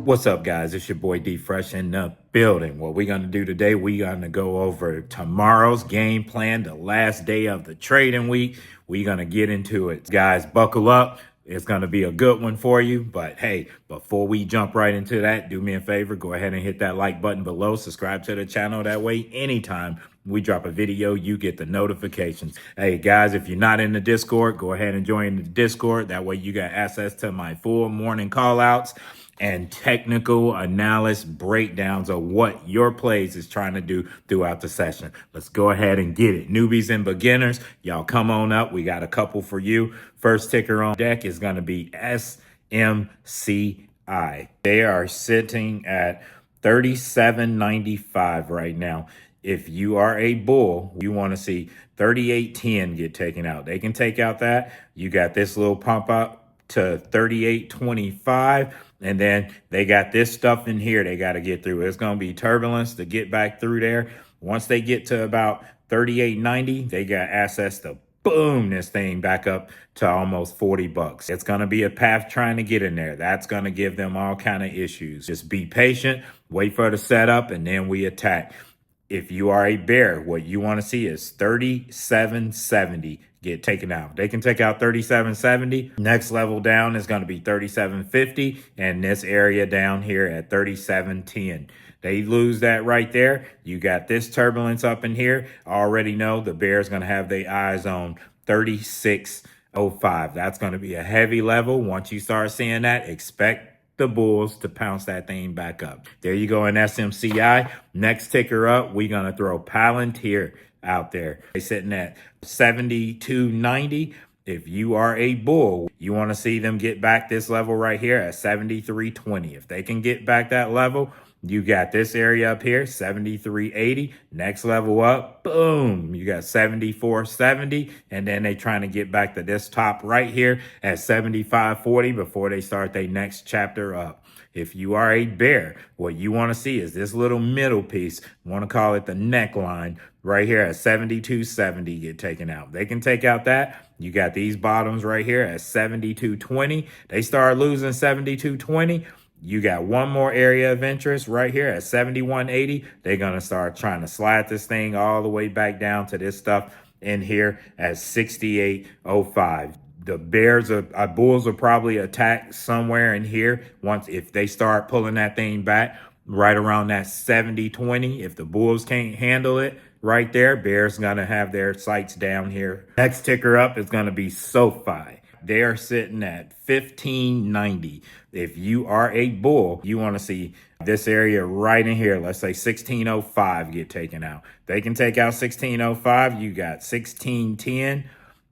What's up, guys? It's your boy D Fresh in the building. What we're going to do today, we're going to go over tomorrow's game plan, the last day of the trading week. We're going to get into it. Guys, buckle up. It's going to be a good one for you. But hey, before we jump right into that, do me a favor. Go ahead and hit that like button below. Subscribe to the channel. That way, anytime we drop a video, you get the notifications. Hey, guys, if you're not in the Discord, go ahead and join the Discord. That way, you got access to my full morning call outs and technical analysis breakdowns of what your plays is trying to do throughout the session. Let's go ahead and get it. Newbies and beginners, y'all come on up. We got a couple for you. First ticker on deck is going to be SMCI. They are sitting at 37.95 right now. If you are a bull, you want to see 38.10 get taken out. They can take out that. You got this little pump up to 38.25. And then they got this stuff in here they got to get through. It's going to be turbulence to get back through there. Once they get to about 38.90, they got access to boom this thing back up to almost 40 bucks. It's going to be a path trying to get in there. That's going to give them all kind of issues. Just be patient, wait for the setup, and then we attack. If you are a bear, what you want to see is 37.70 get taken out. They can take out 37.70. Next level down is going to be 37.50, and this area down here at 37.10. They lose that right there. You got this turbulence up in here. I already know the bear's going to have their eyes on 36.05. That's going to be a heavy level. Once you start seeing that, expect the bulls to pounce that thing back up. There you go in SMCI. Next ticker up, we're going to throw Palantir out there. They're sitting at 72.90. If you are a bull, you want to see them get back this level right here at 73.20. If they can get back that level, you got this area up here, 73.80. Next level up, boom, you got 74.70. And then they trying to get back to this top right here at 75.40 before they start their next chapter up. If you are a bear, what you want to see is this little middle piece. You want to call it the neckline right here at 72.70 get taken out. They can take out that. You got these bottoms right here at 72.20. They start losing 72.20. You got one more area of interest right here at 71.80. They're going to start trying to slide this thing all the way back down to this stuff in here at 68.05. The bulls will probably attack somewhere in here once if they start pulling that thing back right around that 70.20. If the bulls can't handle it right there, bears going to have their sights down here. Next ticker up is going to be SoFi. They are sitting at 15.90. If you are a bull, you want to see this area right in here. Let's say 16.05 get taken out. They can take out 16.05. You got 16.10.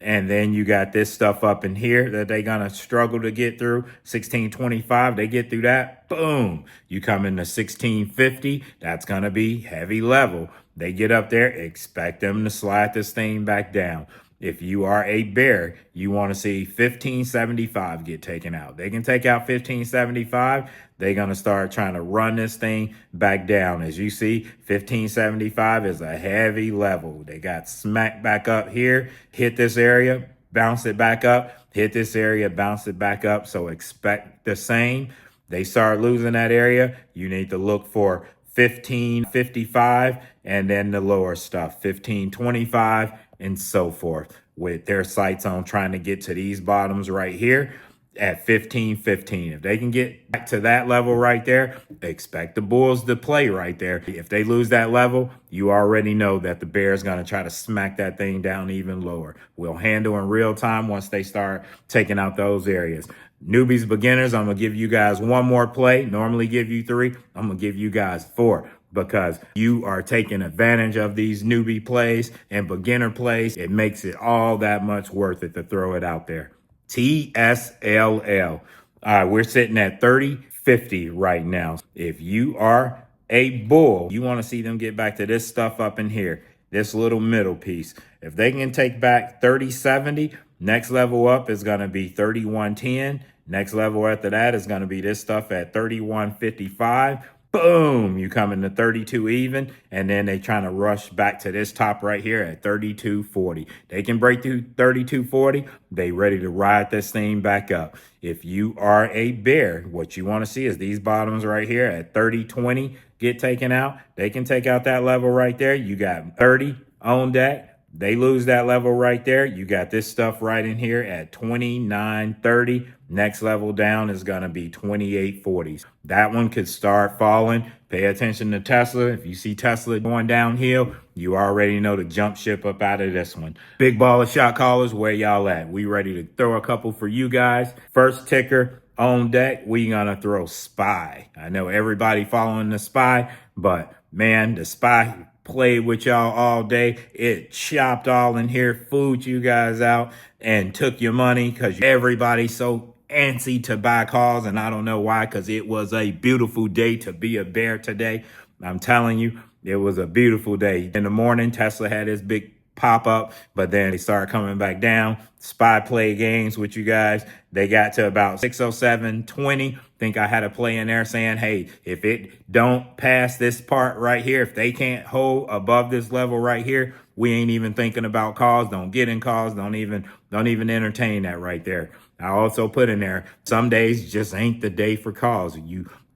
And then you got this stuff up in here that they're going to struggle to get through. 16.25, they get through that. Boom. You come into 16.50. That's going to be heavy level. They get up there. Expect them to slide this thing back down. If you are a bear, you want to see 15.75 get taken out. They can take out 15.75. They're going to start trying to run this thing back down. As you see, 15.75 is a heavy level. They got smacked back up here, hit this area, bounce it back up, hit this area, bounce it back up. So expect the same. They start losing that area. You need to look for 15.55 and then the lower stuff, 15.25 and so forth, with their sights on trying to get to these bottoms right here at 15.15. If they can get back to that level right there, expect the bulls to play right there. If they lose that level, you already know that the bear's going to try to smack that thing down even lower. We'll handle in real time once they start taking out those areas. Newbies, beginners, I'm going to give you guys one more play. Normally give you 3. I'm going to give you guys 4. Because you are taking advantage of these newbie plays and beginner plays. It makes it all that much worth it to throw it out there. TSLL. We're sitting at 30.50 right now. If you are a bull, you want to see them get back to this stuff up in here, this little middle piece. If they can take back 30.70, next level up is going to be 31.10. Next level after that is going to be this stuff at 31.55. Boom, you come into 32 even, and then they trying to rush back to this top right here at 32.40. They can break through 32.40. They ready to ride this thing back up. If you are a bear, what you want to see is these bottoms right here at 30.20 get taken out. They can take out that level right there. You got 30 on deck. They lose that level right there. You got this stuff right in here at 29.30. Next level down is going to be 28.40. That one could start falling. Pay attention to Tesla. If you see Tesla going downhill, you already know to jump ship up out of this one. Big baller shot callers, where y'all at? We ready to throw a couple for you guys. First ticker on deck, we gonna throw SPY. I know everybody following the SPY, but man, the SPY played with y'all all day. It chopped all in here, fooled you guys out, and took your money because everybody's so antsy to buy calls, and I don't know why, because it was a beautiful day to be a bear today. I'm telling you, it was a beautiful day. In the morning, Tesla had this big pop up, but then they started coming back down. SPY play games with you guys. They got to about 607.20. Think I had a play in there saying, hey, if it don't pass this part right here, if they can't hold above this level right here, we ain't even thinking about calls. Don't get in calls. Don't even entertain that right there. I also put in there, some days just ain't the day for calls.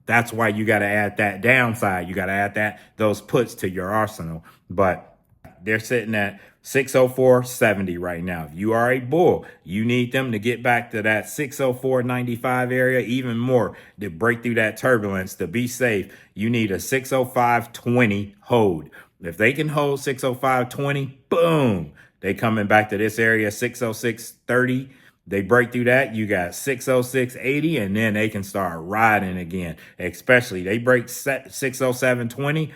That's why you got to add that downside. You got to add those puts to your arsenal. But they're sitting at 604.70 right now. If you are a bull, you need them to get back to that 604.95 area, even more, to break through that turbulence. To be safe, you need a 605.20 hold. If they can hold 605.20, boom, they coming back to this area, 606.30. They break through that, you got 606.80, and then they can start riding again. Especially they break 607.20.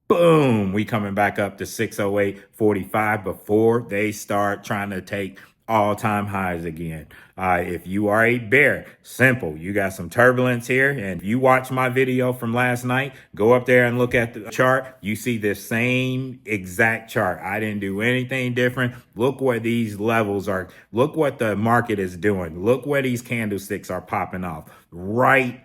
Boom, we coming back up to 608.45 before they start trying to take all-time highs again. If you are a bear, simple. You got some turbulence here, and if you watch my video from last night, go up there and look at the chart. You see the same exact chart. I didn't do anything different. Look where these levels are. Look what the market is doing. Look where these candlesticks are popping off. Right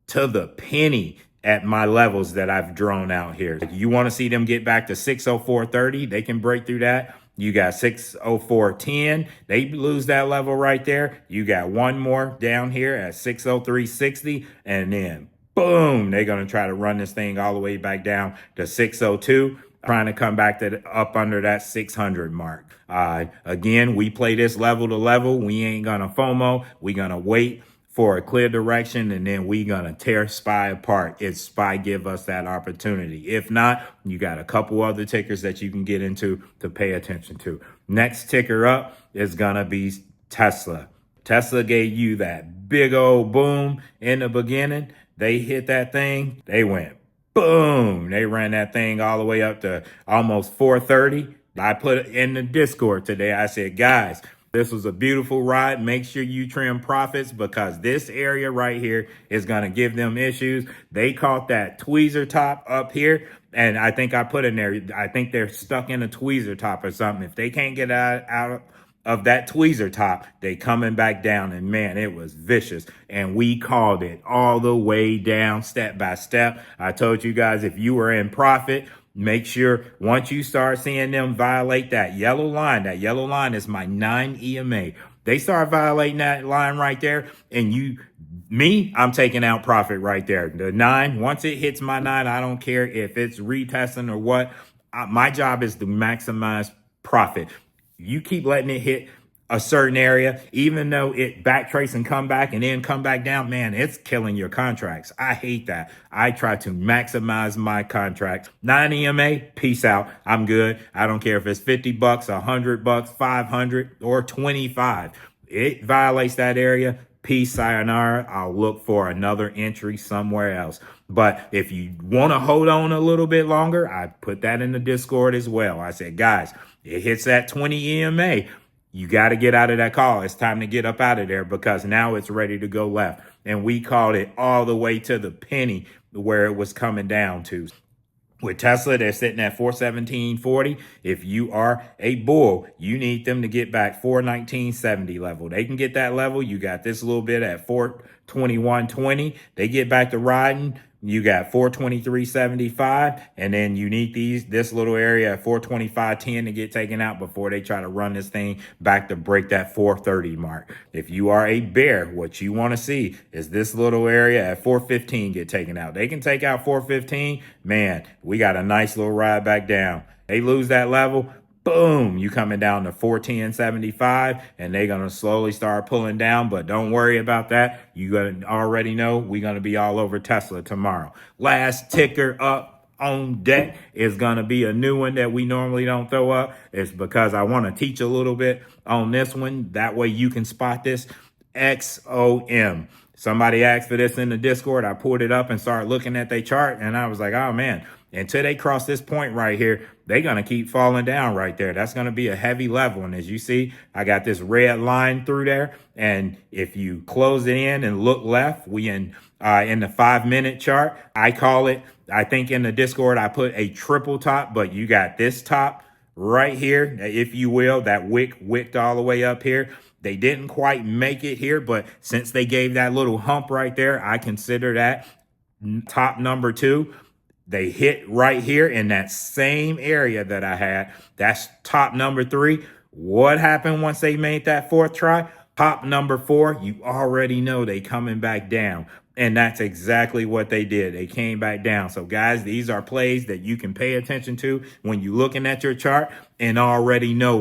to the penny at my levels that I've drawn out here. If you want to see them get back to 604.30, they can break through that. You got 604.10. They lose that level right there. You got one more down here at 603.60. And then boom, they're going to try to run this thing all the way back down to 602. Trying to come back to up under that 600 mark. Again, we play this level to level. We ain't going to FOMO. We going to wait for a clear direction, and then we gonna tear SPY apart if SPY give us that opportunity. If not, you got a couple other tickers that you can get into to pay attention to. Next ticker up is gonna be Tesla. Tesla gave you that big old boom in the beginning. They hit that thing, they went boom. They ran that thing all the way up to almost 430. I put it in the Discord today. I said, guys, this was a beautiful ride. Make sure you trim profits, because this area right here is going to give them issues. They caught that tweezer top up here, and I think I put in there, I think they're stuck in a tweezer top or something. If they can't get out of that tweezer top, they coming back down, and man, it was vicious. And we called it all the way down, step by step. I told you guys, if you were in profit, make sure once you start seeing them violate that yellow line is my 9 EMA. They start violating that line right there, and I'm taking out profit right there. The 9, once it hits my 9, I don't care if it's retesting or what. My job is to maximize profit. You keep letting it hit a certain area, even though it backtrace and come back and then come back down, man, it's killing your contracts. I hate that. I try to maximize my contract. 9 EMA, peace out. I'm good. I don't care if it's $50, $100, 500, or 25. It violates that area. Peace, sayonara. I'll look for another entry somewhere else. But if you want to hold on a little bit longer, I put that in the Discord as well. I said, guys, it hits that 20 EMA. You got to get out of that call. It's time to get up out of there, because now it's ready to go left. And we called it all the way to the penny where it was coming down to. With Tesla, they're sitting at 417.40. If you are a bull, you need them to get back 419.70 level. They can get that level. You got this little bit at 421.20. They get back to riding. You got 423.75, and then you need this little area at 425.10 to get taken out before they try to run this thing back to break that 430 mark. If you are a bear, what you want to see is this little area at 415 get taken out. They can take out 415, man, we got a nice little ride back down. They lose that level, boom, you coming down to 410.75, and they're going to slowly start pulling down. But don't worry about that. You gonna already know we're going to be all over Tesla tomorrow. Last ticker up on deck is going to be a new one that we normally don't throw up. It's because I want to teach a little bit on this one. That way you can spot this. XOM. Somebody asked for this in the Discord. I pulled it up and started looking at their chart, and I was like, oh man, until they cross this point right here, they're going to keep falling down right there. That's going to be a heavy level. And as you see, I got this red line through there. And if you close it in and look left, we in the 5-minute chart. I call it, I think in the Discord, I put a triple top, but you got this top right here, if you will, that wicked all the way up here. They didn't quite make it here, but since they gave that little hump right there, I consider that top number 2. They hit right here in that same area that I had. That's top number 3. What happened once they made that 4th try? Top number 4, you already know they coming back down. And that's exactly what they did. They came back down. So guys, these are plays that you can pay attention to when you're looking at your chart and already know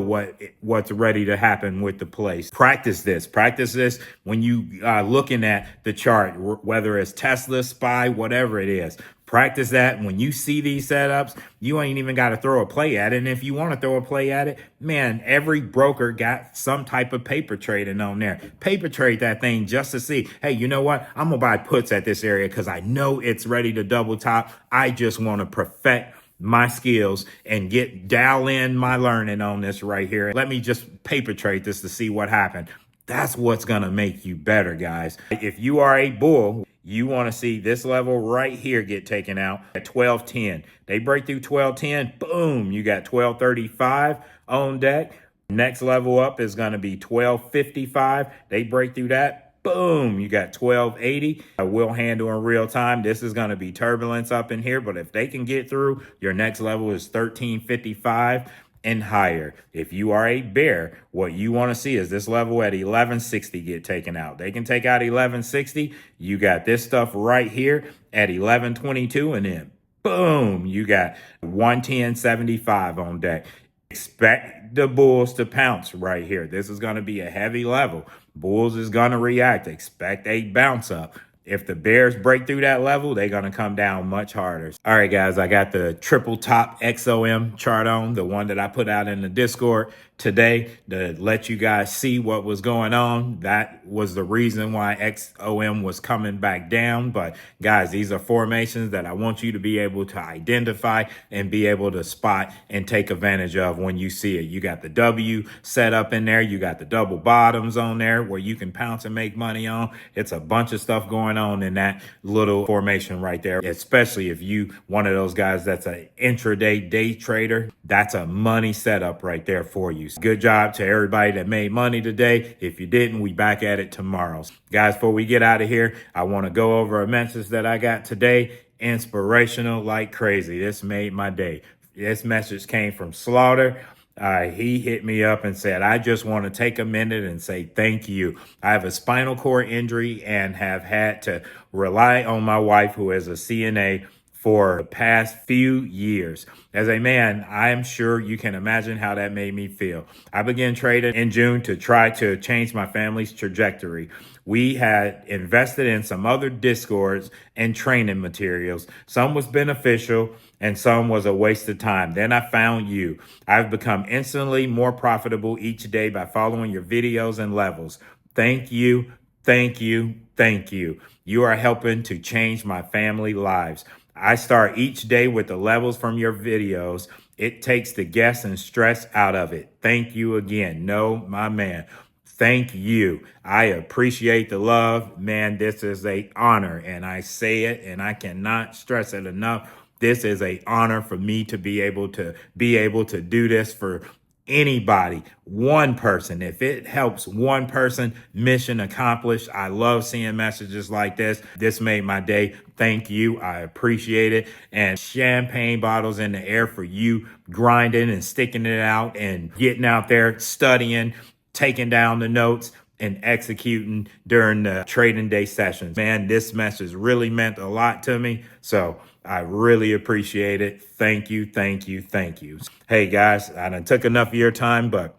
what's ready to happen with the plays. Practice this when you looking at the chart, whether it's Tesla, SPY, whatever it is. Practice that. When you see these setups, you ain't even got to throw a play at it. And if you want to throw a play at it, man, every broker got some type of paper trading on there. Paper trade that thing just to see, hey, you know what? I'm going to buy puts at this area because I know it's ready to double top. I just want to perfect my skills and dial in my learning on this right here. Let me just paper trade this to see what happened. That's what's going to make you better, guys. If you are a bull, you want to see this level right here get taken out at 12.10. They break through 12.10, boom, you got 12.35 on deck. Next level up is going to be 12.55. They break through that, boom, you got 12.80. I will handle in real time. This is going to be turbulence up in here, but if they can get through, your next level is 13.55 and higher. If you are a bear, what you want to see is this level at 1160 get taken out. They can take out 1160. You got this stuff right here at 1122, and then boom, you got 110.75 on deck. Expect the bulls to pounce right here. This is going to be a heavy level. Bulls is going to react. Expect a bounce up. If the bears break through that level, they're going to come down much harder. All right, guys, I got the triple top XOM chart on, the one that I put out in the Discord today to let you guys see what was going on. That was the reason why XOM was coming back down. But guys, these are formations that I want you to be able to identify and be able to spot and take advantage of when you see it. You got the W set up in there. You got the double bottoms on there where you can pounce and make money on. It's a bunch of stuff going on in that little formation right there, especially if you one of those guys that's an intraday day trader. That's a money setup right there for you. Good job to everybody that made money today. If you didn't, we back at it tomorrow. Guys, before we get out of here, I want to go over a message that I got today. Inspirational like crazy. This made my day. This message came from Slaughter. He hit me up and said, I just want to take a minute and say thank you. I have a spinal cord injury and have had to rely on my wife, who is a CNA, for the past few years. As a man, I am sure you can imagine how that made me feel. I began trading in June to try to change my family's trajectory. We had invested in some other Discords and training materials. Some was beneficial and some was a waste of time. Then I found you. I've become instantly more profitable each day by following your videos and levels. Thank you, thank you, thank you. You are helping to change my family lives. I start each day with the levels from your videos. It takes the guess and stress out of it. Thank you again. No, my man. Thank you. I appreciate the love. Man, this is an honor, and I say it and I cannot stress it enough. This is an honor for me to be able to do this for anybody, one person. If it helps one person, mission accomplished. I love seeing messages like this. This made my day. Thank you. I appreciate it. And champagne bottles in the air for you grinding and sticking it out and getting out there, studying, taking down the notes and executing during the trading day sessions. Man, this message really meant a lot to me. So I really appreciate it. Thank you, thank you, thank you. Hey guys, I done took enough of your time, but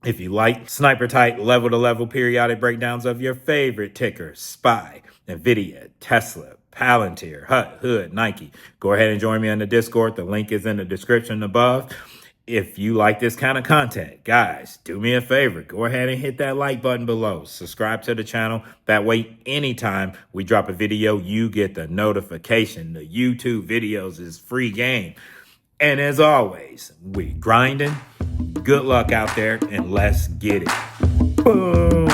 if you like sniper type level to level periodic breakdowns of your favorite tickers, SPY, Nvidia, Tesla, Palantir, Hut, Hood, Nike, go ahead and join me on the Discord. The link is in the description above. If you like this kind of content, guys, do me a favor. Go ahead and hit that like button below. Subscribe to the channel. That way, anytime we drop a video, you get the notification. The YouTube videos is free game. And as always, we grinding. Good luck out there, and let's get it. Boom.